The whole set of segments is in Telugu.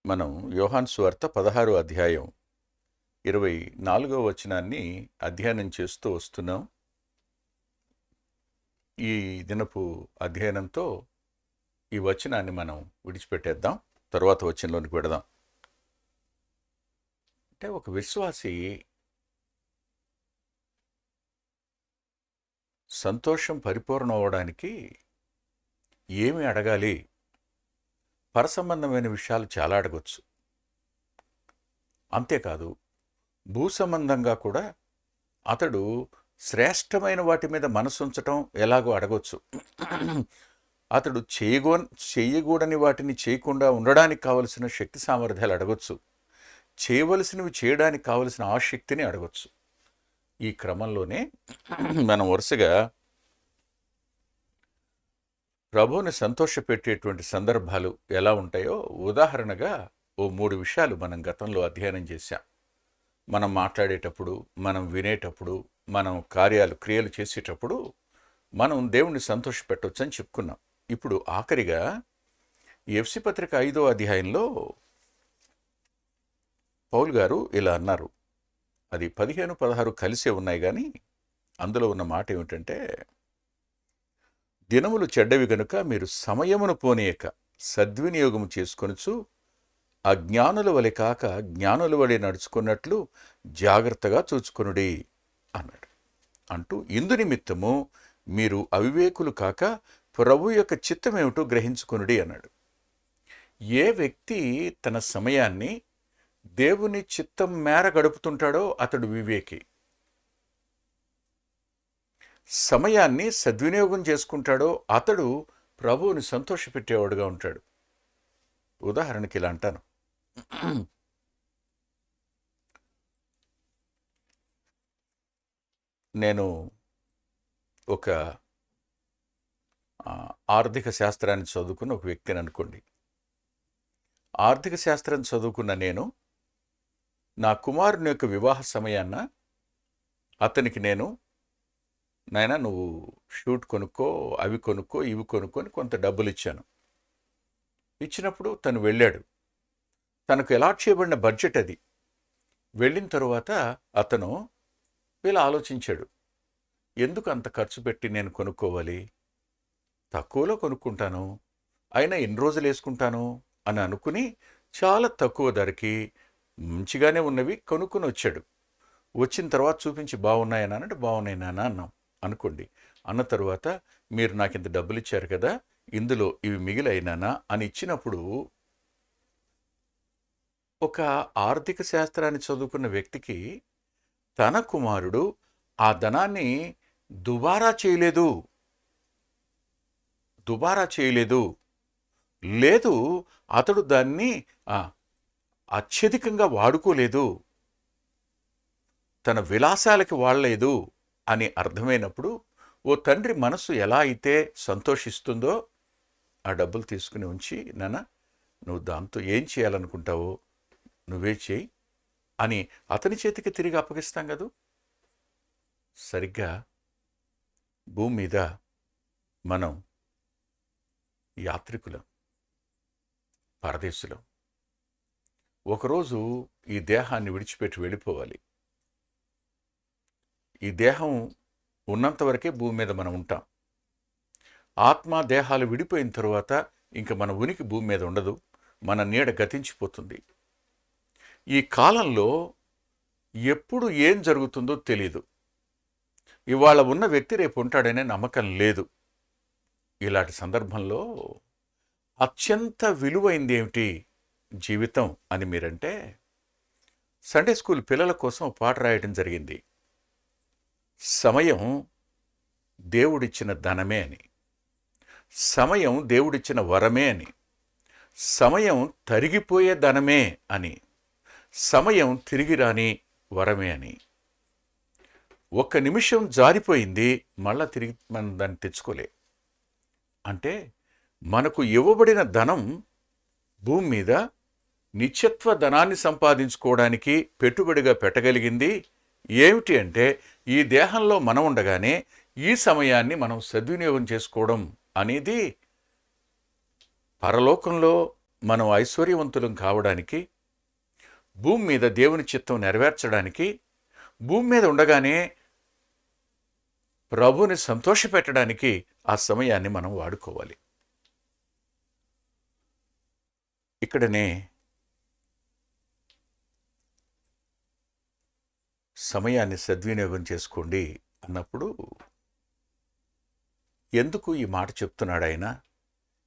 మనం యోహాను సువార్త 16వ అధ్యాయం 24వ వచనాన్ని అధ్యయనం చేస్తూ వస్తున్నాం. ఈ దినపు అధ్యయనంతో ఈ వచనాన్ని మనం విడిచిపెట్టేద్దాం. తరువాత వచనంలోనికి వెడదాం. అంటే ఒక విశ్వాసి సంతోషం పరిపూర్ణం అవ్వడానికి ఏమి అడగాలి? పరసంబంధమైన విషయాలు చాలా అడగొచ్చు. అంతేకాదు, భూసంబంధంగా కూడా అతడు శ్రేష్టమైన వాటి మీద మనసుంచటం ఎలాగో అడగొచ్చు. అతడు చేయకూడని వాటిని చేయకుండా ఉండడానికి కావలసిన శక్తి సామర్థ్యాలు అడగొచ్చు. చేయవలసినవి చేయడానికి కావలసిన ఆసక్తిని అడగొచ్చు. ఈ క్రమంలోనే మనం వరుసగా ప్రభువుని సంతోషపెట్టేటువంటి సందర్భాలు ఎలా ఉంటాయో ఉదాహరణగా 3 విషయాలు మనం గతంలో అధ్యయనం చేశాం. మనం మాట్లాడేటప్పుడు, మనం వినేటప్పుడు, మనం క్రియలు చేసేటప్పుడు మనం దేవుణ్ణి సంతోషపెట్టవచ్చు అని చెప్పుకున్నాం. ఇప్పుడు ఆఖరిగా ఎఫెసీ పత్రిక 5వ అధ్యాయంలో పౌలు గారు ఇలా అన్నారు. అది 15, 16 కలిసే ఉన్నాయి, కానీ అందులో ఉన్న మాట ఏమిటంటే, దినములు చెడ్డవి గనుక మీరు సమయమును పోనీయక సద్వినియోగము చేసుకొనుచు అజ్ఞానుల వలె కాక జ్ఞానుల వలె నడుచుకున్నట్లు జాగ్రత్తగా చూచుకొనుడి అన్నాడు. అంటూ ఇందు నిమిత్తము మీరు అవివేకులు కాక ప్రభు యొక్క చిత్తమేమిటో గ్రహించుకొనుడి అన్నాడు. ఏ వ్యక్తి తన సమయాన్ని దేవుని చిత్తం మేర గడుపుతుంటాడో అతడు వివేకి. సమయాన్ని సద్వినియోగం చేసుకుంటాడో అతడు ప్రభువుని సంతోషపెట్టేవాడుగా ఉంటాడు. ఉదాహరణకి ఇలా అంటాను. నేను ఒక ఆర్థిక శాస్త్రాన్ని చదువుకున్న ఒక వ్యక్తిని అనుకోండి. ఆర్థిక శాస్త్రాన్ని చదువుకున్న నేను నా కుమారుని యొక్క వివాహ సమయాన్న అతనికి నేను, నాయనా నువ్వు షూట్ కొనుక్కో, అవి కొనుక్కో, ఇవి కొనుక్కొని కొంత డబ్బులు ఇచ్చాను. ఇచ్చినప్పుడు తను వెళ్ళాడు. తనకు అలాట్ చేయబడిన బడ్జెట్ అది. వెళ్ళిన తరువాత అతను ఇలా ఆలోచించాడు, ఎందుకు అంత ఖర్చు పెట్టి నేను కొనుక్కోవాలి? తక్కువలో కొనుక్కుంటాను, అయినా ఎన్ని రోజులు వేసుకుంటాను అని అనుకుని చాలా తక్కువ ధరకి మంచిగానే ఉన్నవి కొనుక్కొని వచ్చాడు. వచ్చిన తర్వాత చూపించి బాగున్నాయనా అంటే బాగున్నాయి నాన్న అన్నాం అనుకోండి. అన్న తరువాత మీరు నాకు ఇంత డబ్బులు ఇచ్చారు కదా, ఇందులో ఇవి మిగిలైనానా అని ఇచ్చినప్పుడు ఒక ఆర్థిక శాస్త్రాన్ని చదువుకున్న వ్యక్తికి తన కుమారుడు ఆ ధనాన్ని దుబారా చేయలేదు, లేదు అతడు దాన్ని అత్యధికంగా వాడుకోలేదు, తన విలాసాలకి వాడలేదు అని అర్థమైనప్పుడు ఓ తండ్రి మనసు ఎలా అయితే సంతోషిస్తుందో ఆ డబ్బులు తీసుకుని ఉంచి, నాన్న నువ్వు దాంతో ఏం చేయాలనుకుంటావో నువ్వే చేయి అని అతని చేతికి తిరిగి అప్పగిస్తాం కదూ. సరిగ్గా భూమి మీద మనం యాత్రికులం, పరదేశులం. ఒకరోజు ఈ దేహాన్ని విడిచిపెట్టి వెళ్ళిపోవాలి. ఈ దేహం ఉన్నంత వరకే భూమి మీద మనం ఉంటాం. ఆత్మ దేహాలు విడిపోయిన తరువాత ఇంక మన ఉనికి భూమి మీద ఉండదు, మన నీడ గతించిపోతుంది. ఈ కాలంలో ఎప్పుడు ఏం జరుగుతుందో తెలీదు. ఇవాళ ఉన్న వ్యక్తి రేపు ఉంటాడనే నమ్మకం లేదు. ఇలాంటి సందర్భంలో అత్యంత విలువైంది ఏమిటి జీవితం అని మీరంటే, సండే స్కూల్ పిల్లల కోసం పాట రాయడం జరిగింది. సమయం దేవుడిచ్చిన ధనమే అని, సమయం దేవుడిచ్చిన వరమే అని, సమయం తరిగిపోయే ధనమే అని, సమయం తిరిగి రాని వరమే అని. ఒక్క నిమిషం జారిపోయింది, మళ్ళా తిరిగి మనం దాన్ని తెచ్చుకోలే. అంటే మనకు ఇవ్వబడిన ధనం భూమి మీద నిత్యత్వ ధనాన్ని సంపాదించుకోవడానికి పెట్టుబడిగా పెట్టగలిగింది ఏమిటి అంటే, ఈ దేహంలో మనం ఉండగానే ఈ సమయాన్ని మనం సద్వినియోగం చేసుకోవడం అనేది పరలోకంలో మనం ఐశ్వర్యవంతులం కావడానికి, భూమి మీద దేవుని చిత్తం నెరవేర్చడానికి, భూమి మీద ఉండగానే ప్రభువుని సంతోషపెట్టడానికి ఆ సమయాన్ని మనం వాడుకోవాలి. ఇక్కడనే సమయాన్ని సద్వినియోగం చేసుకోండి అన్నప్పుడు ఎందుకు ఈ మాట చెప్తున్నాడు ఆయన,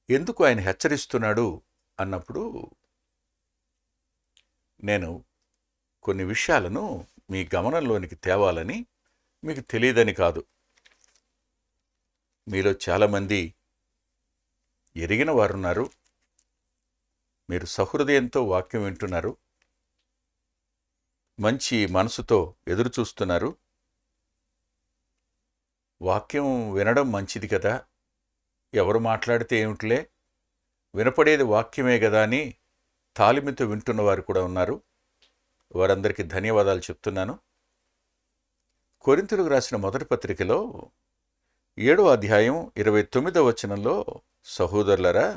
ఎందుకు ఆయన హెచ్చరిస్తున్నాడు అన్నప్పుడు నేను కొన్ని విషయాలను మీ గమనంలోనికి తేవాలని, మీకు తెలియదని కాదు. మీలో చాలామంది ఎరిగిన వారున్నారు, మీరు సహృదయంతో వాక్యం వింటున్నారు, మంచి మనసుతో ఎదురు చూస్తున్నారు. వాక్యం వినడం మంచిది కదా, ఎవరు మాట్లాడితే ఏమిటిలే, వినపడేది వాక్యమే కదా అని తాలిమితో వింటున్న వారు కూడా ఉన్నారు. వారందరికీ ధన్యవాదాలు చెప్తున్నాను. కొరింథీయులకు రాసిన మొదటి పత్రికలో 7వ అధ్యాయం 29వ వచనంలో, సహోదరులరా,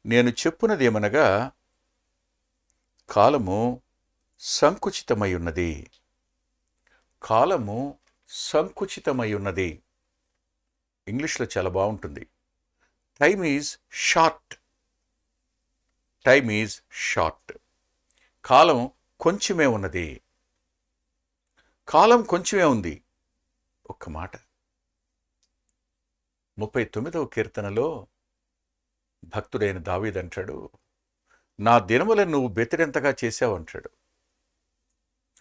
నేను చెప్పునదేమనగా కాలము సంకుచితమై ఉన్నది. కాలము సంకుచితమై ఉన్నది. ఇంగ్లీష్లో చాలా బాగుంటుంది. Time is short. Time is short. కాలం కొంచెమే ఉన్నది. కాలం కొంచెమే ఉంది. ఒక్క మాట 39వ కీర్తనలో భక్తుడైన దావీదు అంటాడు, నా దినములను నువ్వు బెతిరెంతగా చేశావు అంటాడు.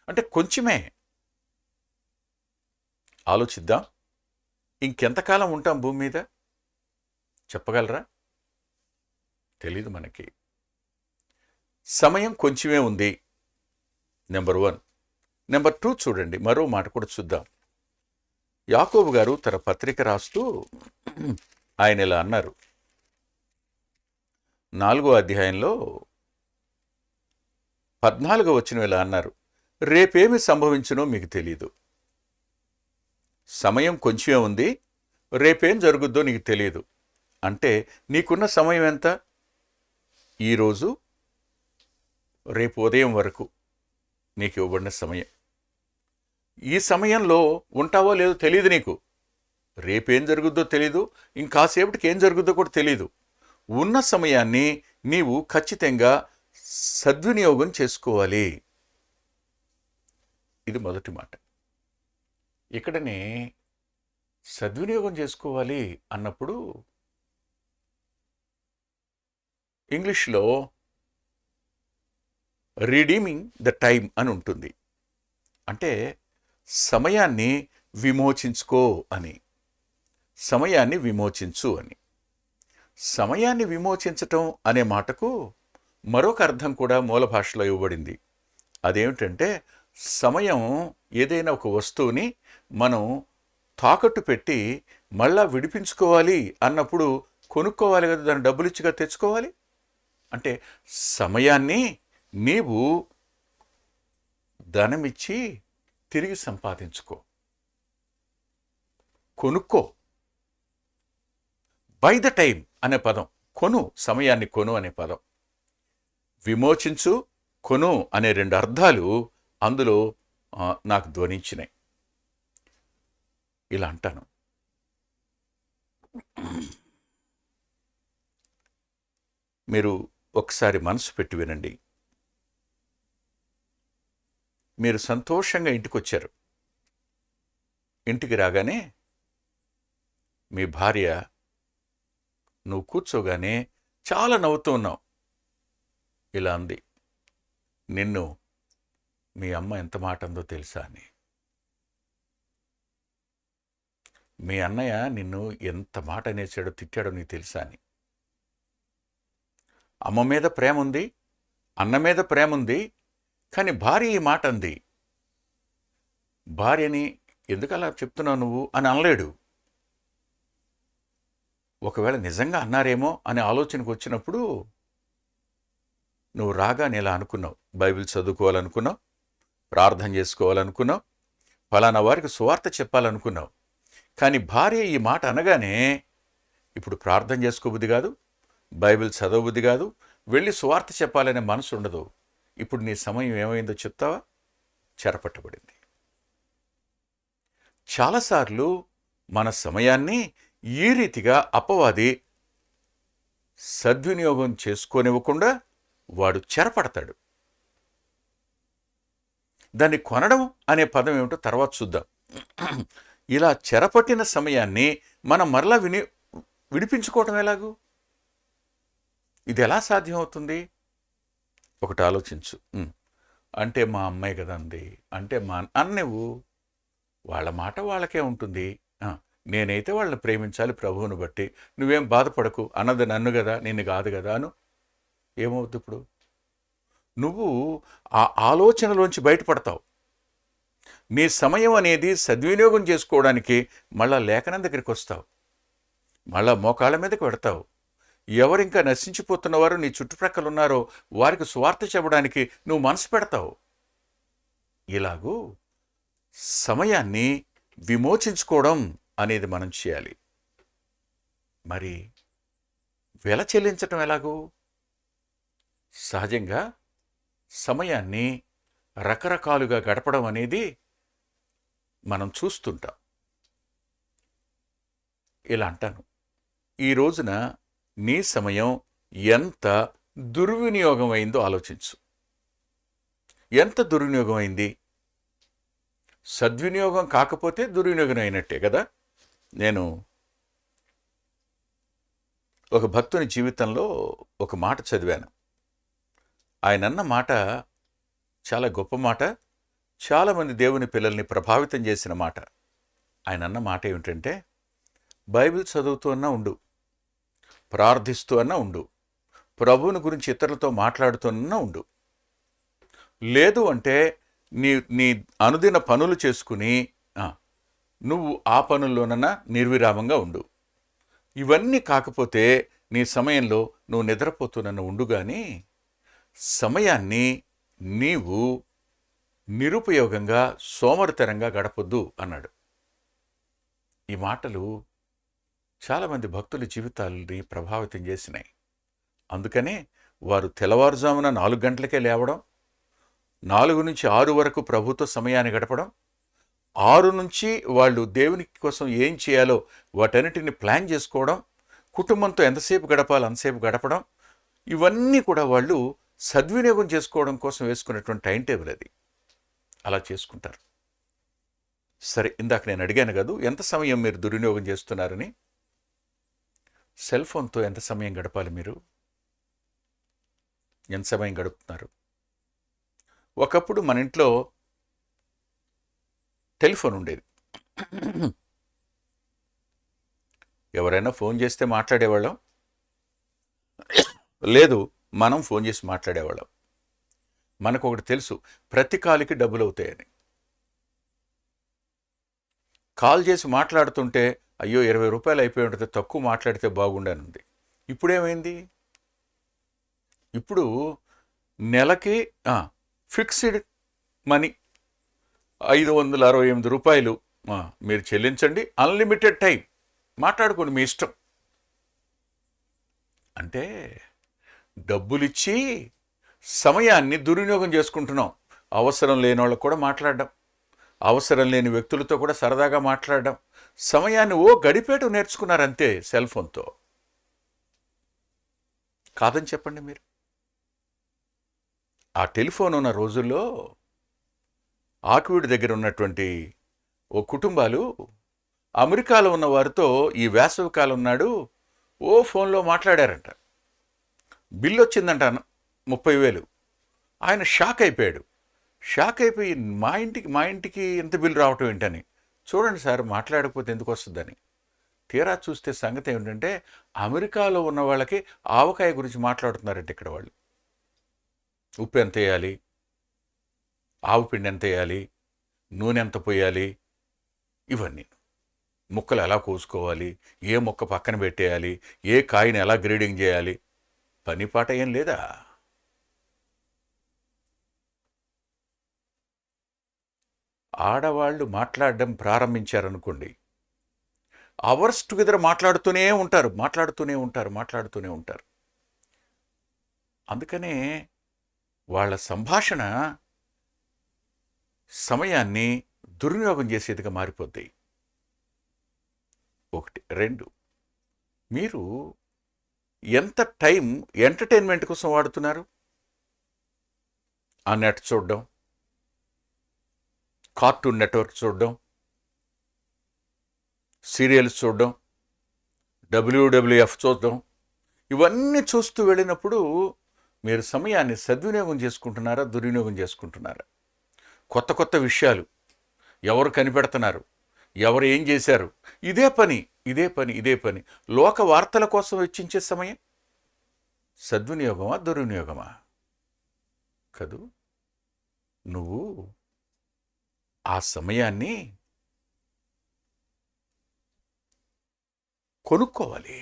అంటే కొంచెమే. ఆలోచిద్దాం, ఇంకెంతకాలం ఉంటాం భూమి మీద? చెప్పగలరా? తెలీదు మనకి. సమయం కొంచెమే ఉంది, నెంబర్ 1. నెంబర్ 2 చూడండి, మరో మాట కూడా చూద్దాం. యాకోబు గారు తన పత్రిక రాస్తూ ఆయన ఇలా అన్నారు, 4వ అధ్యాయంలో 14వ వచనం ఇలా అన్నారు, రేపేమి సంభవించునో మీకు తెలీదు. సమయం కొంచెమే ఉంది, రేపేం జరుగుద్దో నీకు తెలియదు. అంటే నీకున్న సమయం ఎంత? ఈరోజు రేపు ఉదయం వరకు నీకు ఇవ్వబడిన సమయం. ఈ సమయంలో ఉంటావో లేదో తెలియదు నీకు. రేపేం జరుగుద్దో తెలీదు, ఇంకాసేపటికి ఏం జరుగుద్దో కూడా తెలీదు. ఉన్న సమయాన్ని నీవు ఖచ్చితంగా సద్వినియోగం చేసుకోవాలి. ఇది మొదటి మాట. ఇక్కడనే సద్వినియోగం చేసుకోవాలి అన్నప్పుడు ఇంగ్లీష్లో రిడీమింగ్ ద టైమ్ అని ఉంటుంది. అంటే సమయాన్ని విమోచించుకో అని, సమయాన్ని విమోచించు అని. సమయాన్ని విమోచించటం అనే మాటకు మరొక అర్థం కూడా మూల భాషలో ఇవ్వబడింది. అదేమిటంటే, సమయం ఏదైనా ఒక వస్తువుని మనం తాకట్టు పెట్టి మళ్ళా విడిపించుకోవాలి అన్నప్పుడు కొనుక్కోవాలి కదా, దాన్ని డబ్బులు ఇచ్చిగా తెచ్చుకోవాలి. అంటే సమయాన్ని నీవు ధనమిచ్చి తిరిగి సంపాదించుకో, కొనుక్కో. బై ద టైం అనే పదం, కొను, సమయాన్ని కొను అనే పదం. విమోచించు, కొను అనే 2 అర్థాలు అందులో నాకు ధ్వనించినాయి. ఇలా అంటాను, మీరు ఒకసారి మనసు పెట్టి వినండి. మీరు సంతోషంగా ఇంటికొచ్చారు. ఇంటికి రాగానే మీ భార్య, నువ్వు కూర్చోగానే చాలా నవ్వుతూ ఉన్నావు. ఇలా అంది, నిన్ను మీ అమ్మ ఎంత మాట అందో తెలుసా అని. మీ అన్నయ్య నిన్ను ఎంత మాట అనేసాడో, తిట్టాడో నీకు తెలుసా అని. అమ్మ మీద ప్రేమ ఉంది, అన్న మీద ప్రేమ ఉంది, కానీ భార్య ఈ మాట అంది. భార్యని ఎందుకు అలా చెప్తున్నావు నువ్వు అని అనలేడు. ఒకవేళ నిజంగా అన్నారేమో అనే ఆలోచనకు వచ్చినప్పుడు నువ్వు రాగానే ఇలా అనుకున్నావు, బైబిల్ చదువుకోవాలనుకున్నావు, ప్రార్థన చేసుకోవాలనుకున్నావు, ఫలానా వారికి సువార్త చెప్పాలనుకున్నావు. కానీ భార్య ఈ మాట అనగానే ఇప్పుడు ప్రార్థన చేసుకోబుద్ధి కాదు, బైబిల్ చదవబుద్ధి కాదు, వెళ్ళి సువార్త చెప్పాలనే మనసు ఉండదు. ఇప్పుడు నీ సమయం ఏమైందో చెప్తావా? చెరపట్టబడింది. చాలాసార్లు మన సమయాన్ని ఈ రీతిగా అపవాది సద్వినియోగం చేసుకోనివ్వకుండా వాడు చెరపడతాడు. దాన్ని కొనడం అనే పదం ఏమిటో తర్వాత చూద్దాం. ఇలా చెరపట్టిన సమయాన్ని మనం మరలా విడిపించుకోవటం ఎలాగూ? ఇది ఎలా సాధ్యం అవుతుంది? ఒకటి ఆలోచించు. అంటే మా అమ్మాయి కదా అంది, అంటే మా అన్నవు, వాళ్ళ మాట వాళ్ళకే ఉంటుంది. నేనైతే వాళ్ళని ప్రేమించాలి ప్రభువుని బట్టి, నువ్వేం బాధపడకు, అన్నది నన్ను కదా, నిన్ను కాదు కదా అను. ఏమవుతుంది ఇప్పుడు? నువ్వు ఆ ఆలోచనలోంచి బయటపడతావు. నీ సమయం అనేది సద్వినియోగం చేసుకోవడానికి మళ్ళా లేఖనం దగ్గరికి వస్తావు, మళ్ళా మోకాళ్ళ మీదకి పెడతావు. ఎవరింకా నశించిపోతున్నవారు నీ చుట్టుప్రక్కల ఉన్నారో వారికి స్వార్థ చెప్పడానికి నువ్వు మనసు పెడతావు. ఇలాగూ సమయాన్ని విమోచించుకోవడం అనేది మనం చేయాలి. మరి వెల చెల్లించటం ఎలాగూ? సహజంగా సమయాన్ని రకరకాలుగా గడపడం అనేది మనం చూస్తుంటాం. ఇలా అంటాను, ఈ రోజున నీ సమయం ఎంత దుర్వినియోగం అయిందో ఆలోచించు. ఎంత దుర్వినియోగం అయింది? సద్వినియోగం కాకపోతే దుర్వినియోగం అయినట్టే కదా. నేను ఒక భక్తుని జీవితంలో ఒక మాట చదివాను. ఆయన అన్న మాట చాలా గొప్ప మాట, చాలామంది దేవుని పిల్లల్ని ప్రభావితం చేసిన మాట. ఆయన అన్న మాట ఏమిటంటే, బైబిల్ చదువుతూ అన్నా ఉండు, ప్రార్థిస్తూ అన్నా ఉండు, ప్రభువుని గురించి ఇతరులతో మాట్లాడుతున్నా ఉండు, లేదు అంటే నీ నీ అనుదిన పనులు చేసుకుని నువ్వు ఆ పనుల్లోనన్నా నిర్విరామంగా ఉండు. ఇవన్నీ కాకపోతే నీ సమయంలో నువ్వు నిద్రపోతున్న ఉండు, కానీ సమయాన్ని నీవు నిరుపయోగంగా సోమరితరంగా గడపొద్దు అన్నాడు. ఈ మాటలు చాలామంది భక్తుల జీవితాలని ప్రభావితం చేసినాయి. అందుకనే వారు తెల్లవారుజామున 4 గంటలకే లేవడం, 4 నుంచి 6 వరకు ప్రభుత్వ సమయాన్ని గడపడం, 6 నుంచి వాళ్ళు దేవుని కోసం ఏం చేయాలో వాటన్నిటిని ప్లాన్ చేసుకోవడం, కుటుంబంతో ఎంతసేపు గడపాలో అంతసేపు గడపడం, ఇవన్నీ కూడా వాళ్ళు సద్వినియోగం చేసుకోవడం కోసం వేసుకున్నటువంటి టైం టేబుల్ అది. అలా చేసుకుంటారు. సరే, ఇందాక నేను అడిగాను కదా, ఎంత సమయం మీరు దుర్వినియోగం చేస్తున్నారని. సెల్ ఫోన్తో ఎంత సమయం గడపాలి? మీరు ఎంత సమయం గడుపుతున్నారు? ఒకప్పుడు మన ఇంట్లో టెలిఫోన్ ఉండేది. ఎవరైనా ఫోన్ చేస్తే మాట్లాడేవాళ్ళం, లేదు మనం ఫోన్ చేసి మాట్లాడేవాళ్ళం. మనకు ఒకటి తెలుసు, ప్రతి కాలుకి డబ్బులు అవుతాయని. కాల్ చేసి మాట్లాడుతుంటే అయ్యో 20 రూపాయలు అయిపోయి ఉంటుంది, తక్కువ మాట్లాడితే బాగుండనుంది. ఇప్పుడేమైంది? ఇప్పుడు నెలకి ఫిక్స్డ్ మనీ 568 రూపాయలు మీరు చెల్లించండి, అన్లిమిటెడ్ టైం మాట్లాడుకోండి మీ ఇష్టం. అంటే డబ్బులిచ్చి సమయాన్ని దుర్వినియోగం చేసుకుంటున్నాం. అవసరం లేని వాళ్ళకు కూడా మాట్లాడడం, అవసరం లేని వ్యక్తులతో కూడా సరదాగా మాట్లాడడం, సమయాన్ని గడిపేటు నేర్చుకున్నారంతే సెల్ ఫోన్తో. కాదని చెప్పండి మీరు. ఆ టెలిఫోన్ ఉన్న రోజుల్లో ఆకివీడి దగ్గర ఉన్నటువంటి కుటుంబాలు అమెరికాలో ఉన్న వారితో ఈ వేసవి కాలం నాడు ఫోన్లో మాట్లాడారంట. బిల్లు వచ్చిందంట 30,000. ఆయన షాక్ అయిపోయాడు. షాక్ అయిపోయి మా ఇంటికి ఎంత బిల్లు రావటం ఏంటని. చూడండి సార్, మాట్లాడకపోతే ఎందుకు వస్తుందని. తీరా చూస్తే సంగతి ఏమిటంటే, అమెరికాలో ఉన్న వాళ్ళకి ఆవకాయ గురించి మాట్లాడుతున్నారంటే ఇక్కడ వాళ్ళు. ఉప్పు ఎంత వేయాలి, ఆవు పిండి ఎంత వేయాలి, నూనె ఎంత పోయాలి, ఇవన్నీ. ముక్కలు ఎలా కోసుకోవాలి, ఏ మొక్క పక్కన పెట్టేయాలి, ఏ కాయని ఎలా గ్రేడింగ్ చేయాలి, పని పాట ఏం లేదా? ఆడవాళ్ళు మాట్లాడడం ప్రారంభించారనుకోండి, అవర్స్ టుగెదర్ మాట్లాడుతూనే ఉంటారు. అందుకనే వాళ్ళ సంభాషణ సమయాన్ని దుర్వినియోగం చేసేదిగా మారిపోద్ది. ఒకటి. రెండు, మీరు ఎంత టైం ఎంటర్టైన్మెంట్ కోసం వాడుతున్నారు? ఆ నెట్ చూడడం, కార్టూన్ నెట్వర్క్ చూడడం, సీరియల్స్ చూడడం, WWF చూడడం, ఇవన్నీ చూస్తూ వెళ్ళినప్పుడు మీరు సమయాన్ని సద్వినియోగం చేసుకుంటున్నారా, దుర్వినియోగం చేసుకుంటున్నారా? కొత్త కొత్త విషయాలు, ఎవరు కనిపెడుతున్నారు, ఎవరు ఏం చేశారు, ఇదే పని ఇదే పని ఇదే పని. లోక వార్తల కోసం వెచ్చించే సమయం సద్వినియోగమా, దుర్వినియోగమా? కదూ. నువ్వు ఆ సమయాన్ని కొనుక్కోవాలి.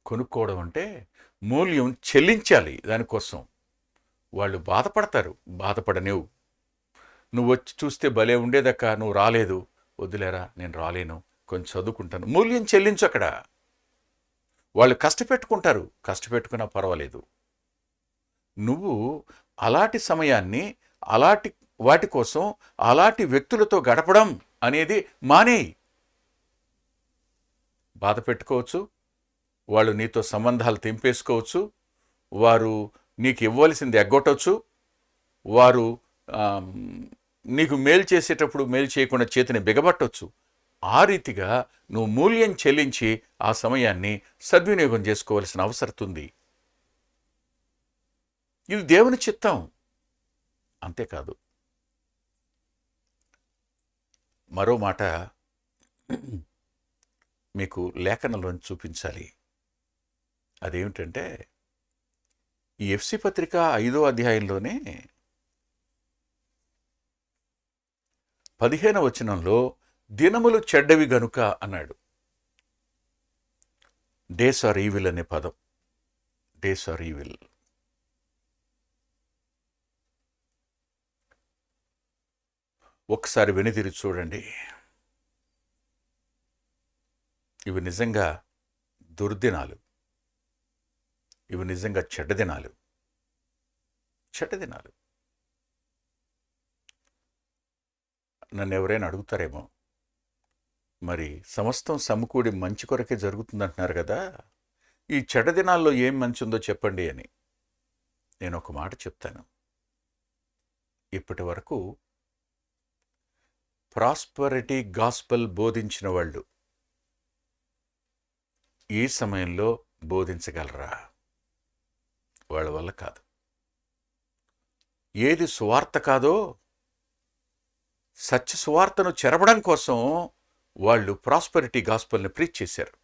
కొనుక్కోవడం అంటే మూల్యం చెల్లించాలి. దానికోసం వాళ్ళు బాధపడతారు. బాధపడనివ్వు. నువ్వు వచ్చి చూస్తే భలే ఉండేదక్క, నువ్వు రాలేదు, వద్దులేరా నేను రాలేను, కొంచెం చదువుకుంటాను. మూల్యం చెల్లించు. అక్కడ వాళ్ళు కష్టపెట్టుకుంటారు, కష్టపెట్టుకున్నా పర్వాలేదు. నువ్వు అలాంటి సమయాన్ని అలాంటి వాటి కోసం అలాంటి వ్యక్తులతో గడపడం అనేది మానేయి. బాధ పెట్టుకోవచ్చు, వాళ్ళు నీతో సంబంధాలు తెంపేసుకోవచ్చు, వారు నీకు ఇవ్వవలసింది ఎగ్గొట్టవచ్చు, వారు నీకు మేలు చేసేటప్పుడు మేలు చేయకుండా చేతిని బిగబట్టవచ్చు. ఆ రీతిగా నువ్వు మూల్యం చెల్లించి ఆ సమయాన్ని సద్వినియోగం చేసుకోవాల్సిన అవసరం ఉంది. ఇది దేవుని చిత్తం. అంతేకాదు, మరో మాట మీకు లేఖనంలోని చూపించాలి. అదేమిటంటే ఈ ఎఫ్సి పత్రిక 5వ అధ్యాయంలోనే 15వ వచనంలో దినములు చెడ్డవి గనుక అన్నాడు. డేస్ ఆర్ ఈవిల్ అనే పదం. Days are evil. ఒకసారి వెనుతిరిగి చూడండి. ఇవి నిజంగా దుర్దినాలు. ఇవి నిజంగా చెడ్డదినాలు. నన్ను ఎవరైనా అడుగుతారేమో, మరి సమస్తం సమకూడి మంచి కొరకే జరుగుతుందంటున్నారు కదా, ఈ చెడ్డదినాల్లో ఏం మంచి ఉందో చెప్పండి అని. నేను ఒక మాట చెప్తాను. ఇప్పటి వరకు ప్రాస్పరిటీ గాస్పల్ బోధించిన వాళ్ళు ఈ సమయంలో బోధించగలరా? వాళ్ళ వల్ల కాదు. ఏది సువార్త కాదో సత్య సువార్తను చెరపడం కోసం వాళ్ళు ప్రాస్పరిటీ గాస్పల్ని ప్రీచ్ చేశారు.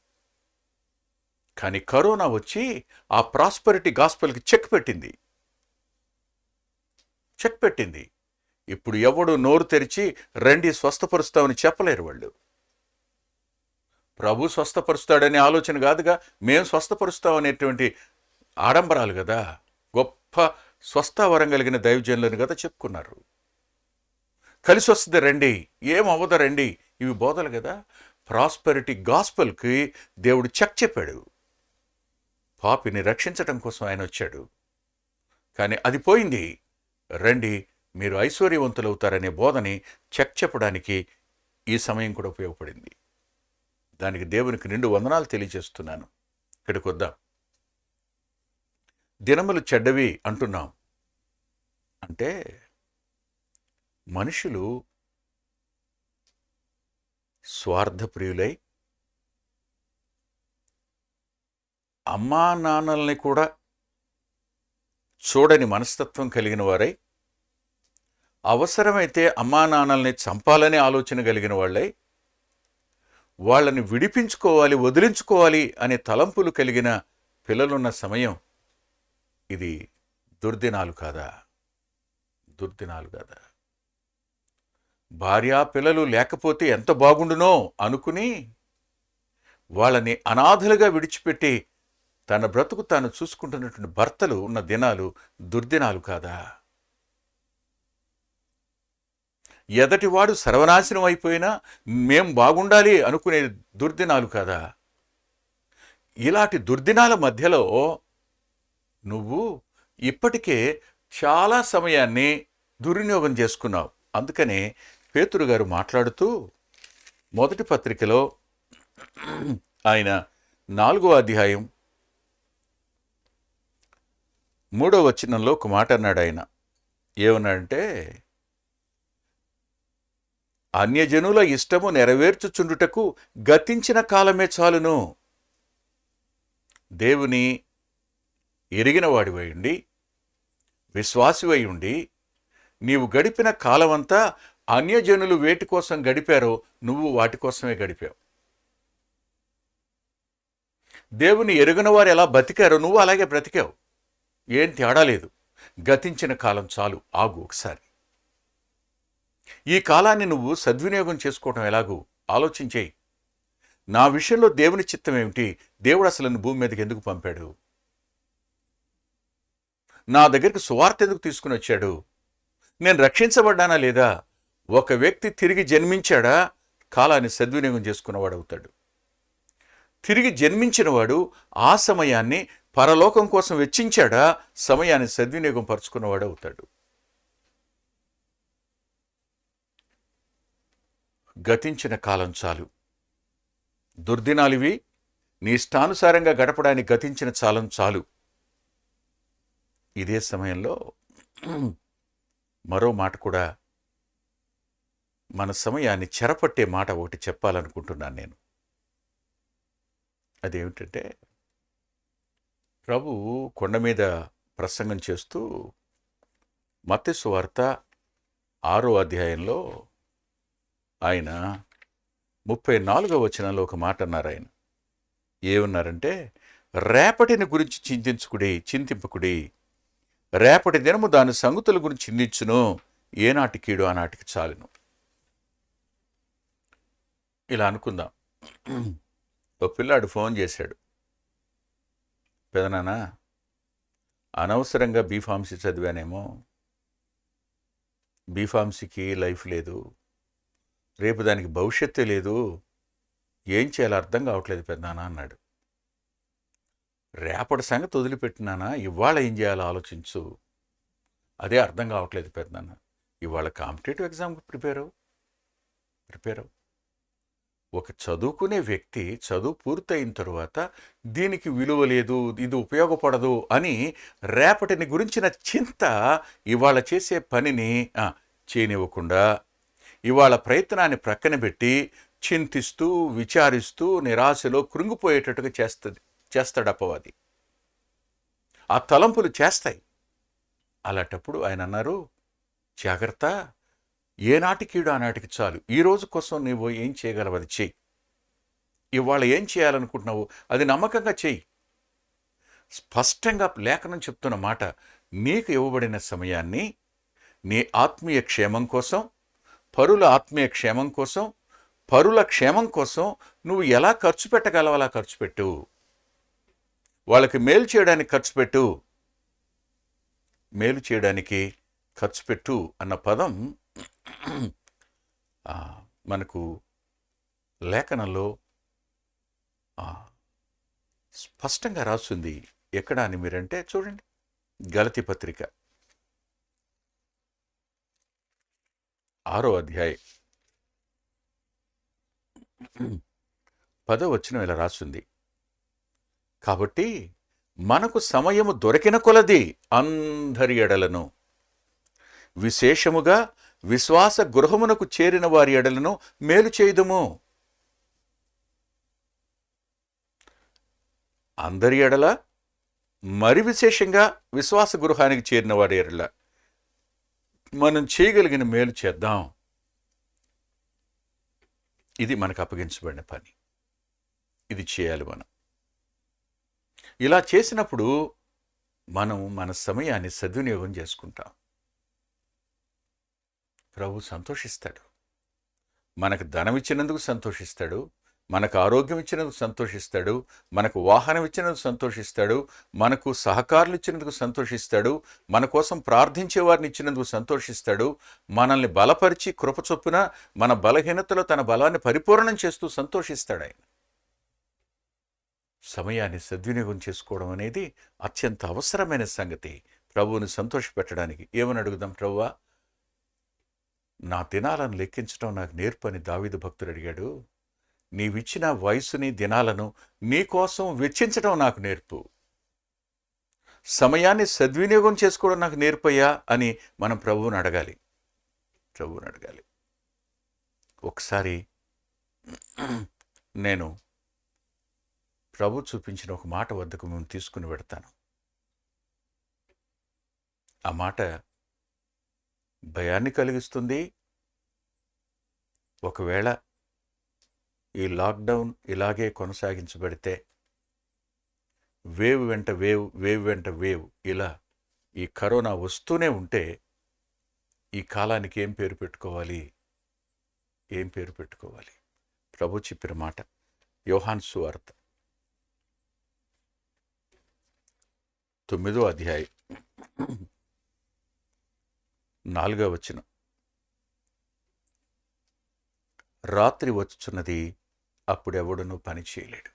కానీ కరోనా వచ్చి ఆ ప్రాస్పరిటీ గాస్పల్కి చెక్ పెట్టింది. ఇప్పుడు ఎవడు నోరు తెరిచి రండి స్వస్థపరుస్తామని చెప్పలేరు. వాళ్ళు ప్రభు స్వస్థపరుస్తాడనే ఆలోచన కాదుగా, మేం స్వస్థపరుస్తామనేటువంటి ఆడంబరాలు కదా, గొప్ప స్వస్థవరం కలిగిన దైవజనులను కదా చెప్పుకున్నారు. కలిసి వస్తుంది రండి, ఏమవ్వదు రండి, ఇవి బోధలు కదా. ప్రాస్పెరిటీ గాస్పల్కి దేవుడు చెక్ చెప్పాడు. పాపిని రక్షించటం కోసం ఆయన వచ్చాడు. కానీ అది పోయింది. రండి మీరు ఐశ్వర్యవంతులవుతారనే బోధని చెక్ చెప్పడానికి ఈ సమయం కూడా ఉపయోగపడింది. దానికి దేవునికి నిండు వందనాలు తెలియజేస్తున్నాను. ఇక్కడికి వద్దాం. దినములు చెడ్డవి అంటున్నాం అంటే మనుషులు స్వార్థప్రియులై అమ్మా నాన్నల్ని కూడా చూడని మనస్తత్వం కలిగిన వారై, అవసరమైతే అమ్మా నాన్నల్ని చంపాలనే ఆలోచన కలిగిన వాళ్ళై, వాళ్ళని విడిపించుకోవాలి, వదిలించుకోవాలి అనే తలంపులు కలిగిన పిల్లలున్న సమయం ఇది. దుర్దినాలు కాదా? భార్యా పిల్లలు లేకపోతే ఎంత బాగుండునో అనుకుని వాళ్ళని అనాథలుగా విడిచిపెట్టి తన బ్రతుకు తాను చూసుకుంటున్నటువంటి భర్తలు ఉన్న దినాలు దుర్దినాలు కాదా? ఎదటివాడు సర్వనాశనం అయిపోయినా మేం బాగుండాలి అనుకునే దుర్దినాలు కాదా? ఇలాంటి దుర్దినాల మధ్యలో నువ్వు ఇప్పటికే చాలా సమయాన్ని దుర్వినియోగం చేసుకున్నావు. అందుకనే పేతురు గారు మాట్లాడుతూ మొదటి పత్రికలో ఆయన 4వ అధ్యాయం 3వ వచనంలో ఒక మాట అన్నాడు. ఆయన ఏమన్నాడంటే, అన్యజనుల ఇష్టము నెరవేర్చుచుండుటకు గతించిన కాలమే చాలును. దేవుని ఎరిగిన వాడివై ఉండి, విశ్వాసివై ఉండి, నీవు గడిపిన కాలమంతా అన్యజనులు వేటి కోసం గడిపారో నువ్వు వాటి కోసమే గడిపావు. దేవుని ఎరుగిన వారు ఎలా బతికారో నువ్వు అలాగే బ్రతికావు. ఏం తేడా లేదు. గతించిన కాలం చాలు, ఆగు ఒకసారి. ఈ కాలాన్ని నువ్వు సద్వినియోగం చేసుకోవటం ఎలాగూ ఆలోచించేయి. నా విషయంలో దేవుని చిత్తం ఏమిటి? దేవుడు అసలు నన్ను భూమి మీదకి ఎందుకు పంపాడు? నా దగ్గరికి సువార్త ఎందుకు తీసుకుని వచ్చాడు? నేను రక్షించబడ్డానా లేదా? ఒక వ్యక్తి తిరిగి జన్మించాడా? కాలాన్ని సద్వినియోగం చేసుకున్నవాడు అవుతాడు. తిరిగి జన్మించినవాడు ఆ సమయాన్ని పరలోకం కోసం వెచ్చించాడా? సమయాన్ని సద్వినియోగం పరుచుకున్నవాడు అవుతాడు. గతించిన కాలం చాలు. దుర్దినాలివి. నీ ఇష్టానుసారంగా గడపడానికి గతించిన కాలం చాలు. ఇదే సమయంలో మరో మాట కూడా, మన సమయాన్ని చెరపట్టే మాట ఒకటి చెప్పాలనుకుంటున్నాను నేను. అదేమిటంటే, ప్రభు కొండ మీద ప్రసంగం చేస్తూ మత్తయి సువార్త 6వ అధ్యాయంలో ఆయన 34వ వచనంలో ఒక మాట అన్నారు. ఆయన ఏమన్నారంటే, రేపటిని గురించి చింతింపకుడి, రేపటి దినము దాని సంగతుల గురించి చిందించును, ఏనాటి కీడు ఆనాటికి చాలును. ఇలా అనుకుందాం. ఒక పిల్లాడు ఫోన్ చేశాడు, పెదనాన్న అనవసరంగా బీఫార్మసీ చదివానేమో, బీఫార్మసీకి లైఫ్ లేదు, రేపు దానికి భవిష్యత్తే లేదు, ఏం చేయాలో అర్థం కావట్లేదు పెదనాన్న అన్నాడు. రేపటి సంగతి వదిలిపెట్టినానా, ఇవాళ ఏం చేయాలో ఆలోచించు, అదే అర్థం కావట్లేదు పెదనాన్న. ఇవాళ కాంపిటేటివ్ ఎగ్జామ్కి ప్రిపేర్ అవ్వు. ఒక చదువుకునే వ్యక్తి చదువు పూర్తయిన తరువాత దీనికి విలువ లేదు, ఇది ఉపయోగపడదు అని రేపటిని గురించిన చింత ఇవాళ చేసే పనిని చేయనివ్వకుండా, ఇవాళ ప్రయత్నాన్ని ప్రక్కన పెట్టి చింతిస్తూ విచారిస్తూ నిరాశలో కృంగిపోయేటట్టుగా చేస్తాడు అపవాది. ఆ తలంపులు చేస్తాయి. అలాంటప్పుడు ఆయన అన్నారు, జాగ్రత్త, ఏనాటి కీడు ఆనాటికి చాలు. ఈ రోజు కోసం నువ్వు ఏం చేయగలవు అది చెయ్యి. ఇవాళ ఏం చేయాలనుకుంటున్నావు అది నమ్మకంగా చెయ్యి. స్పష్టంగా లేఖనం చెప్తున్న మాట, నీకు ఇవ్వబడిన సమయాన్ని నీ ఆత్మీయ క్షేమం కోసం, పరుల ఆత్మీయ క్షేమం కోసం, పరుల క్షేమం కోసం నువ్వు ఎలా ఖర్చు పెట్టగలవు అలా ఖర్చు పెట్టు. వాళ్ళకి మేలు చేయడానికి ఖర్చు పెట్టు. మేలు చేయడానికి ఖర్చు పెట్టు అన్న పదం మనకు లేఖనంలో స్పష్టంగా రాస్తుంది. ఎక్కడ అని మీరంటే చూడండి, గలతీ పత్రిక 6వ అధ్యాయం 10వ వచనం ఇలా రాస్తుంది, కాబట్టి మనకు సమయము దొరికిన కొలది అందరి ఎడలను, విశేషముగా విశ్వాస గృహమునకు చేరిన వారి ఎడలను మేలు చేయుదుము. అందరి ఎడల, మరి విశేషంగా విశ్వాస గృహానికి చేరిన వారి ఎడల మనం చేయగలిగిన మేలు చేద్దాం. ఇది మనకు అప్పగించబడిన పని. ఇది చేయాలి మనం. ఇలా చేసినప్పుడు మనం మన సమయాన్ని సద్వినియోగం చేసుకుంటాం. ప్రభు సంతోషిస్తాడు. మనకు ధనం ఇచ్చినందుకు సంతోషిస్తాడు, మనకు ఆరోగ్యం ఇచ్చినందుకు సంతోషిస్తాడు, మనకు వాహనం ఇచ్చినందుకు సంతోషిస్తాడు, మనకు సహకారులు ఇచ్చినందుకు సంతోషిస్తాడు, మన కోసం ప్రార్థించే వారిని ఇచ్చినందుకు సంతోషిస్తాడు, మనల్ని బలపరిచి కృపచొప్పున మన బలహీనతలో తన బలాన్ని పరిపూర్ణం చేస్తూ సంతోషిస్తాడు. ఆయన సమయాన్ని సద్వినియోగం చేసుకోవడం అనేది అత్యంత అవసరమైన సంగతి. ప్రభువుని సంతోషపెట్టడానికి ఏమని అడుగుదాం? ప్రభువా, నా దినాలను లెక్కించడం నాకు నేర్పు అని దావీదు భక్తుడు అడిగాడు. నీవిచ్చిన వయసుని దినాలను నీకోసం వెచ్చించడం నాకు నేర్పు. సమయాన్ని సద్వినియోగం చేసుకోవడం నాకు నేర్పయ్యా అని మనం ప్రభువుని అడగాలి. ఒకసారి నేను ప్రభు చూపించిన ఒక మాట వద్దకు మేము తీసుకుని వెడతాను. ఆ మాట భయాన్ని కలిగిస్తుంది. ఒకవేళ ఈ లాక్డౌన్ ఇలాగే కొనసాగించబడితే వేవ్ వెంట వేవ్ ఇలా ఈ కరోనా వస్తూనే ఉంటే ఈ కాలానికి ఏం పేరు పెట్టుకోవాలి? ప్రభు చెప్పిన మాట యోహాను సువార్త 9వ అధ్యాయం 4వ వచనం. రాత్రి వచ్చుచున్నది, అప్పుడెవడనూ పని చేయలేడు.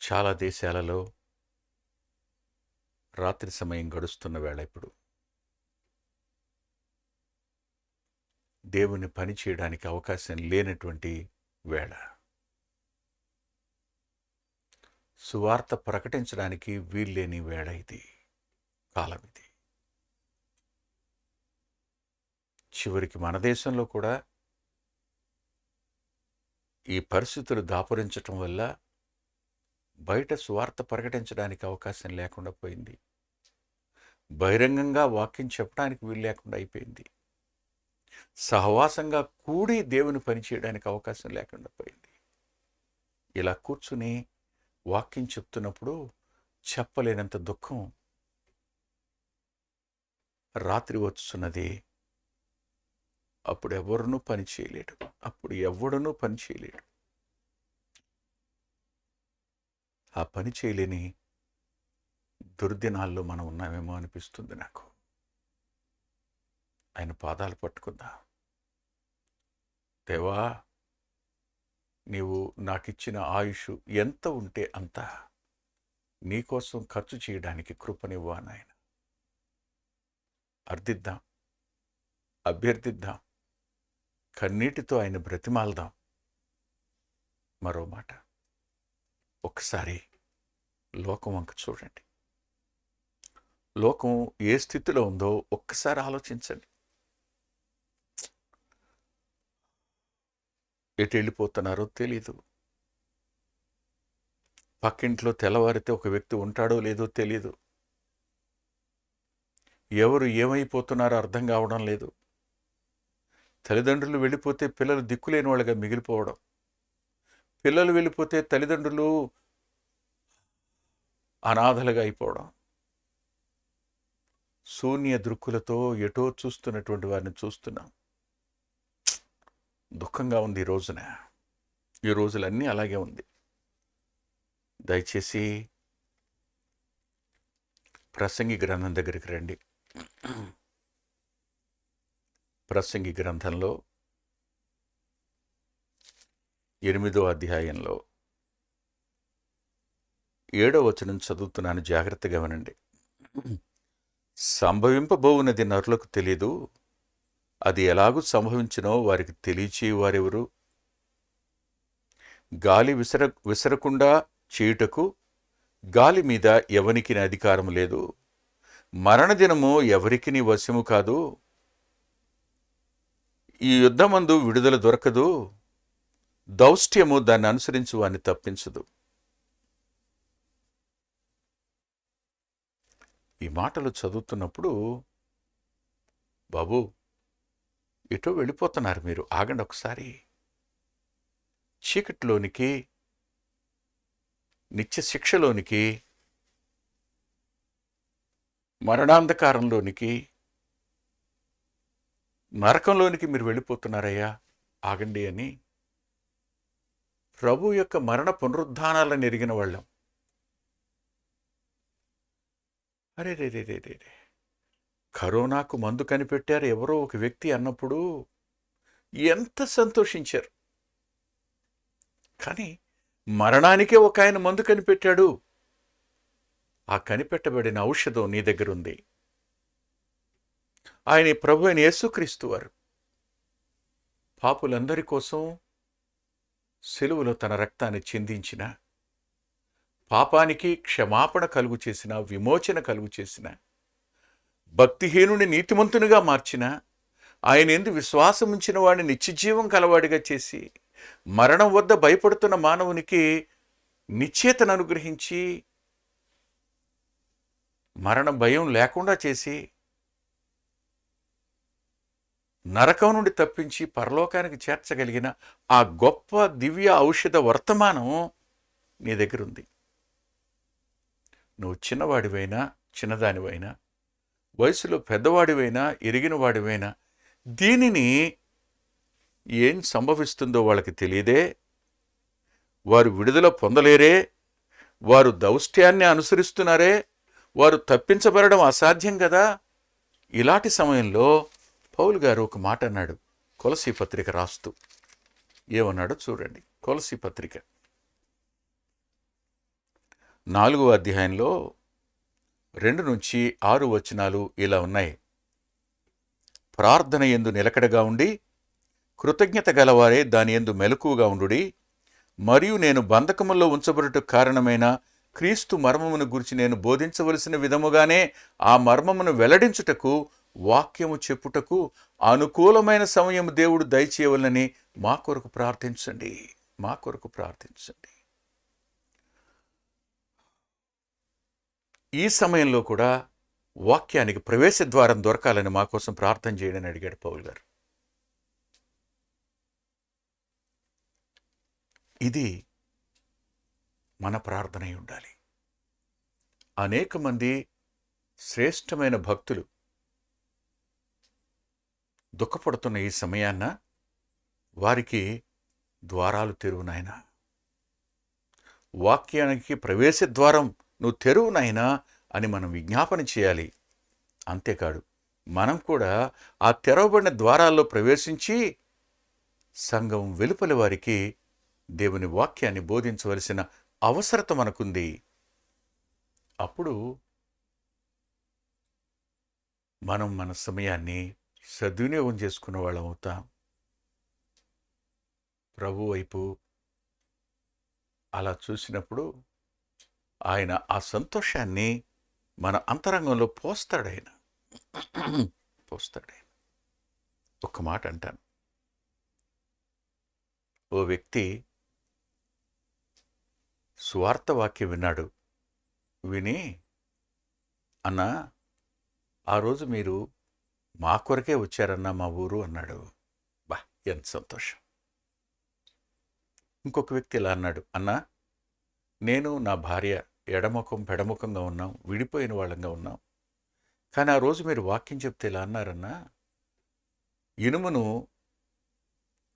చాలా దేశాలలో రాత్రి సమయం గడుస్తున్న వేళ ఇప్పుడు దేవుని పని చేయడానికి అవకాశం లేనటువంటి వేళ, సువార్త ప్రకటించడానికి వీల్లేని వేళ, ఇది కాలం. ఇది చివరికి మన దేశంలో కూడా ఈ పరిస్థితులు దాపురించటం వల్ల బయట సువార్త ప్రకటించడానికి అవకాశం లేకుండా పోయింది. బహిరంగంగా వాక్యం చెప్పడానికి వీలు లేకుండా అయిపోయింది. సహవాసంగా కూడి దేవుని పని చేయడానికి అవకాశం లేకుండా పోయింది. ఇలా కూర్చుని వాక్యం చెప్తున్నప్పుడు చెప్పలేనంత దుఃఖం. రాత్రి వచ్చున్నది, అప్పుడు ఎవరునూ పని చేయలేడు. ఆ పని చేయలేని దుర్దినాల్లో మనం ఉన్నామేమో అనిపిస్తుంది నాకు. ఆయన పాదాలు పట్టుకుందా, దేవా, నీవు నాకిచ్చిన ఆయుష్ ఎంత ఉంటే అంత నీకోసం ఖర్చు చేయడానికి కృపనివ్వా నాయన. అభ్యర్థిద్దాం, కన్నీటితో ఆయన బ్రతిమాల్దాం. మరో మాట, ఒక్కసారి లోకం వంక చూడండి. లోకం ఏ స్థితిలో ఉందో ఒక్కసారి ఆలోచించండి. ఎటు వెళ్ళిపోతున్నారో తెలీదు. పక్కింట్లో తెల్లవారితే ఒక వ్యక్తి ఉంటాడో లేదో తెలీదు. ఎవరు ఏమైపోతున్నారో అర్థం కావడం లేదు. తల్లిదండ్రులు వెళ్ళిపోతే పిల్లలు దిక్కులేని వాళ్ళగా మిగిలిపోవడం, పిల్లలు వెళ్ళిపోతే తల్లిదండ్రులు అనాథలుగా అయిపోవడం, శూన్య దృక్కులతో ఎటో చూస్తున్నటువంటి వారిని చూస్తున్నాం. దుఃఖంగా ఉంది ఈ రోజులన్నీ అలాగే ఉంది. దయచేసి ప్రసంగి గ్రంథం దగ్గరికి రండి. ప్రసంగి గ్రంథంలో 8వ అధ్యాయంలో 7వ వచనం చదువుతున్నాను, జాగ్రత్తగా వినండి. సంభవింపబోవునది నరులకు తెలియదు, అది ఎలాగూ సంభవించినో వారికి తెలియచేవారెవరు? గాలి విసరకుండా చేయుటకు గాలి మీద ఎవనికి అధికారం లేదు. మరణదినము ఎవరికి వశము కాదు. ఈ యుద్ధమందు విడుదల దొరకదు. దౌష్ట్యము దాన్ని అనుసరించు వారిని తప్పించదు. ఈ మాటలు చదువుతున్నప్పుడు, బాబు, ఎటో వెళ్ళిపోతున్నారు మీరు, ఆగండి ఒకసారి. చీకటిలోనికి, నిత్య శిక్షలోనికి, మరణాంధకారంలోనికి, నరకంలోనికి మీరు వెళ్ళిపోతున్నారయ్యా, ఆగండి అని ప్రభు యొక్క మరణ పునరుద్ధానాలను ఎరిగిన వాళ్ళం. అరే రే రే రే రే కరోనాకు మందు కనిపెట్టారు ఎవరో ఒక వ్యక్తి అన్నప్పుడు ఎంత సంతోషించారు. కానీ మరణానికే ఒక ఆయన మందు కనిపెట్టాడు. ఆ కనిపెట్టబడిన ఔషధం నీ దగ్గరుంది. ఆయన ప్రభు అయిన యేసుక్రీస్తు వారు పాపులందరి కోసం సిలువలో తన రక్తాన్ని చిందించిన, పాపానికి క్షమాపణ కలుగు చేసిన, విమోచన కలుగు చేసిన, భక్తిహీనుని నీతిమంతునిగా మార్చిన, ఆయన యందు విశ్వాసం ఉంచిన వాడిని నిత్యజీవం కలవాడిగా చేసి, మరణం వద్ద భయపడుతున్న మానవునికి నిశ్చేతను అనుగ్రహించి, మరణ భయం లేకుండా చేసి, నరకం నుండి తప్పించి పరలోకానికి చేర్చగలిగిన ఆ గొప్ప దివ్య ఔషధ వర్తమానం నీ దగ్గరుంది. నువ్వు చిన్నవాడివైనా చిన్నదానివైనా, వయసులో పెద్దవాడివైనా ఎరిగినవాడివైనా, దీనిని ఏం సంభవిస్తుందో వాళ్ళకి తెలియదే, వారు విడుదల పొందలేరే, వారు దౌష్ట్యాన్ని అనుసరిస్తున్నారే, వారు తప్పించబడడం అసాధ్యం కదా. ఇలాంటి సమయంలో పౌలు గారు ఒక మాట అన్నాడు కొలసీ పత్రిక రాస్తూ. ఏమన్నాడో చూడండి. కొలసీ పత్రిక 4వ అధ్యాయంలో 2 నుంచి 6 వచనాలు ఇలా ఉన్నాయి. ప్రార్థన యందు నిలకడగా ఉండి కృతజ్ఞత గలవారే దాని యందు మెలకువగా ఉండుడి. మరియు నేను బంధకముల్లో ఉంచబడుటకు కారణమైన క్రీస్తు మర్మమును గురించి నేను బోధించవలసిన విధముగానే ఆ మర్మమును వెల్లడించుటకు, వాక్యము చెప్పుటకు అనుకూలమైన సమయం దేవుడు దయచేయవలనని మా కొరకు ప్రార్థించండి. మా కొరకు ప్రార్థించండి. ఈ సమయంలో కూడా వాక్యానికి ప్రవేశ ద్వారం దొరకాలని మా కోసం ప్రార్థన చేయడని అడిగాడు పౌలు గారు. ఇది మన ప్రార్థన అయి ఉండాలి. అనేక మంది శ్రేష్టమైన భక్తులు దుఃఖపడుతున్న ఈ సమయాన్న వారికి ద్వారాలు తెరువు నాయనా, వాక్యానికి ప్రవేశ ద్వారం నువ్వు తెరువు నాయనా అని మనం విజ్ఞాపన చేయాలి. అంతేకాదు, మనం కూడా ఆ తెరవబడిన ద్వారాల్లో ప్రవేశించి సంఘం వెలుపలి వారికి దేవుని వాక్యాన్ని బోధించవలసిన అవసరత మనకుంది. అప్పుడు మనం మన సమయాన్ని సద్వినియోగం చేసుకున్న వాళ్ళం అవుతాం. ప్రభు వైపు అలా చూసినప్పుడు ఆయన ఆ సంతోషాన్ని మన అంతరంగంలో పోస్తాడాయన. ఒక్క మాట అంటాను. ఓ వ్యక్తి సువార్త వాక్యం విన్నాడు. విని, అన్నా ఆ రోజు మీరు మా కొరకే వచ్చారన్నా మా ఊరు అన్నాడు. బా, ఎంత సంతోషం. ఇంకొక వ్యక్తి ఇలా అన్నాడు. అన్నా, నేను నా భార్య ఎడముఖం పెడముఖంగా ఉన్నాం, విడిపోయిన వాళ్ళంగా ఉన్నాం. కానీ ఆ రోజు మీరు వాక్యం చెప్తే ఇలా అన్నారన్నా, ఇనుమును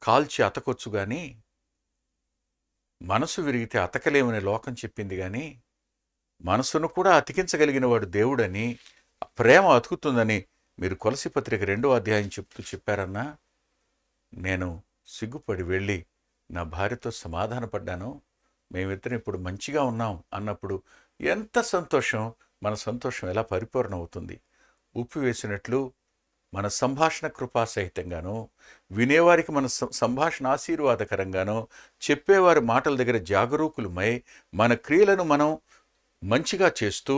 కాల్చి అతకొచ్చు కానీ మనసు విరిగితే అతకలేమనే లోకం చెప్పింది. కానీ మనసును కూడా అతికించగలిగిన వాడు దేవుడని, ప్రేమ అతుకుతుందని మీరు కొలసీ పత్రిక 2వ అధ్యాయం చెప్తూ చెప్పారన్నా. నేను సిగ్గుపడి వెళ్ళి నా భార్యతో సమాధానపడ్డాను. మేమిద్దరం ఇప్పుడు మంచిగా ఉన్నాం అన్నప్పుడు ఎంత సంతోషం. మన సంతోషం ఎలా పరిపూర్ణ అవుతుంది. ఉప్పు వేసినట్లు మన సంభాషణ కృపాసహితంగానో, వినేవారికి మన సంభాషణ ఆశీర్వాదకరంగానో, చెప్పేవారి మాటల దగ్గర జాగరూకులమై మన క్రియలను మనం మంచిగా చేస్తూ,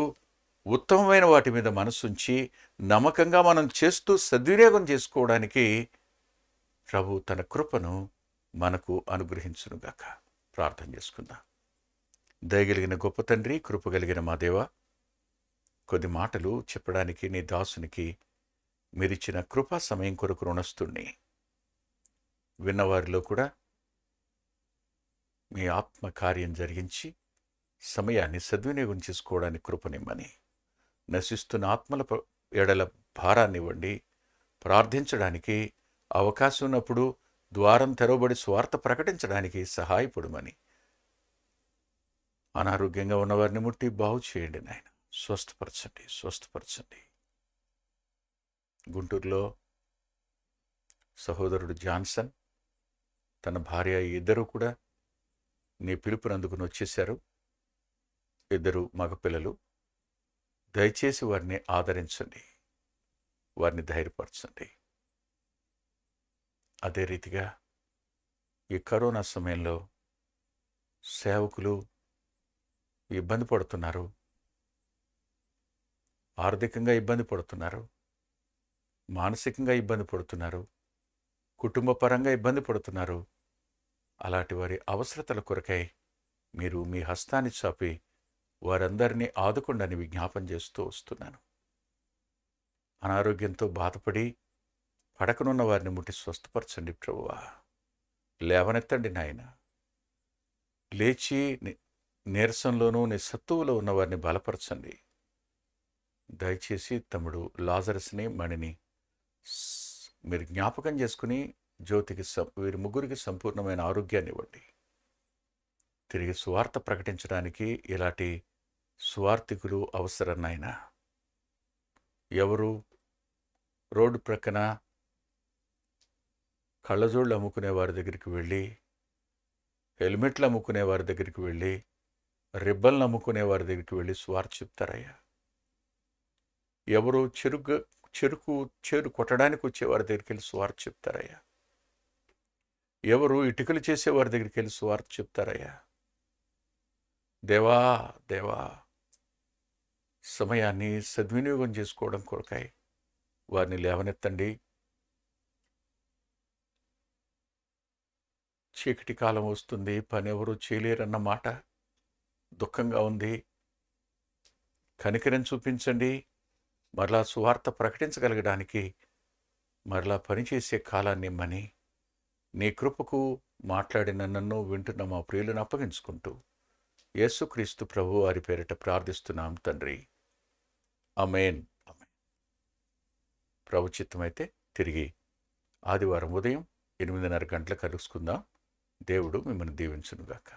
ఉత్తమమైన వాటి మీద మనసుంచి నమ్మకంగా మనం చేస్తూ సద్వినియోగం చేసుకోవడానికి ప్రభు తన కృపను మనకు అనుగ్రహించునుగాక. ప్రార్థన చేసుకుందాం. దయగలిగిన గొప్ప తండ్రి, కృపగలిగిన మా దేవ, కొద్ది మాటలు చెప్పడానికి నీ దాసునికి మీరిచ్చిన కృపా సమయం కొరకు రుణస్తుణ్ణి. విన్నవారిలో కూడా మీ ఆత్మ కార్యం జరిగించి సమయాన్ని సద్వినియోగం చేసుకోవడానికి కృపనిమ్మని, నశిస్తున్న ఆత్మల ఎడల భారాన్నివ్వండి. ప్రార్థించడానికి అవకాశం ఉన్నప్పుడు ద్వారం తెరవబడి స్వార్థ ప్రకటించడానికి సహాయపడమని, అనారోగ్యంగా ఉన్నవారిని ముట్టి బాగు చేయండి నాయన. స్వస్థపరచండి. గుంటూరులో సహోదరుడు జాన్సన్, తన భార్య ఇద్దరూ కూడా నీ పిలుపుని అందుకుని వచ్చేశారు. 2 మగపిల్లలు. దయచేసి వారిని ఆదరించండి, వారిని ధైర్యపరచండి. అదే రీతిగా ఈ కరోనా సమయంలో సేవకులు ఇబ్బంది పడుతున్నారు, ఆర్థికంగా ఇబ్బంది పడుతున్నారు, మానసికంగా ఇబ్బంది పడుతున్నారు, కుటుంబపరంగా ఇబ్బంది పడుతున్నారు. అలాంటి వారి అవసరతల కొరకై మీరు మీ హస్తాన్ని చాపి వారందరినీ ఆదుకొండని విజ్ఞాపన చేస్తూ వస్తున్నాను. అనారోగ్యంతో బాధపడి పడకనున్న వారిని ముట్టి స్వస్థపరచండి ప్రభువా. లేవనెత్తండి నాయన. లేచి నీరసంలోనూ నిస్సత్తువులో ఉన్న వారిని బలపరచండి. దయచేసి తమ్ముడు లాజరస్ని, మణిని మీరు జ్ఞాపకం చేసుకుని జ్యోతికి వీరి ముగ్గురికి సంపూర్ణమైన ఆరోగ్యాన్ని ఇవ్వండి. తిరిగి సువార్త ప్రకటించడానికి ఇలాంటి సువార్థికులు అవసరం నాయనా. ఎవరు రోడ్డు ప్రక్కన కళ్ళజోళ్ళు అమ్ముకునే వారి దగ్గరికి వెళ్ళి, హెల్మెట్లు అమ్ముకునే వారి దగ్గరికి వెళ్ళి, రిబ్బన్లు అమ్ముకునే వారి దగ్గరికి వెళ్ళి సువార్త చెప్తారయ్యా. ఎవరు చెరు కొట్టడానికి వచ్చేవారి దగ్గరికి వెళ్ళి సువార్త చెప్తారయ్యా. ఎవరు ఇటుకలు చేసేవారి దగ్గరికి వెళ్ళి సువార్త చెప్తారయ్యా. దేవా దేవా, సమయాన్ని సద్వినియోగం చేసుకోవడం కొరకై వారిని లేవనెత్తండి. చీకటి కాలం వస్తుంది, పని ఎవరు చేయలేరన్న మాట దుఃఖంగా ఉంది. కనికరం చూపించండి. మరలా సువార్త ప్రకటించగలగడానికి మరలా పనిచేసే కాలాన్ని ఇమ్మని నీ కృపకు మాట్లాడిన నన్ను వింటున్న మా ప్రియులను అప్పగించుకుంటూ యేసుక్రీస్తు ప్రభు వారి పేరిట ప్రార్థిస్తున్నాం తండ్రి. ఆమేన్. ప్రభు చిత్తమైతే తిరిగి ఆదివారం ఉదయం 8:30 గంటలకు కలుసుకుందాం. దేవుడు మిమ్మల్ని దీవించునుగాక.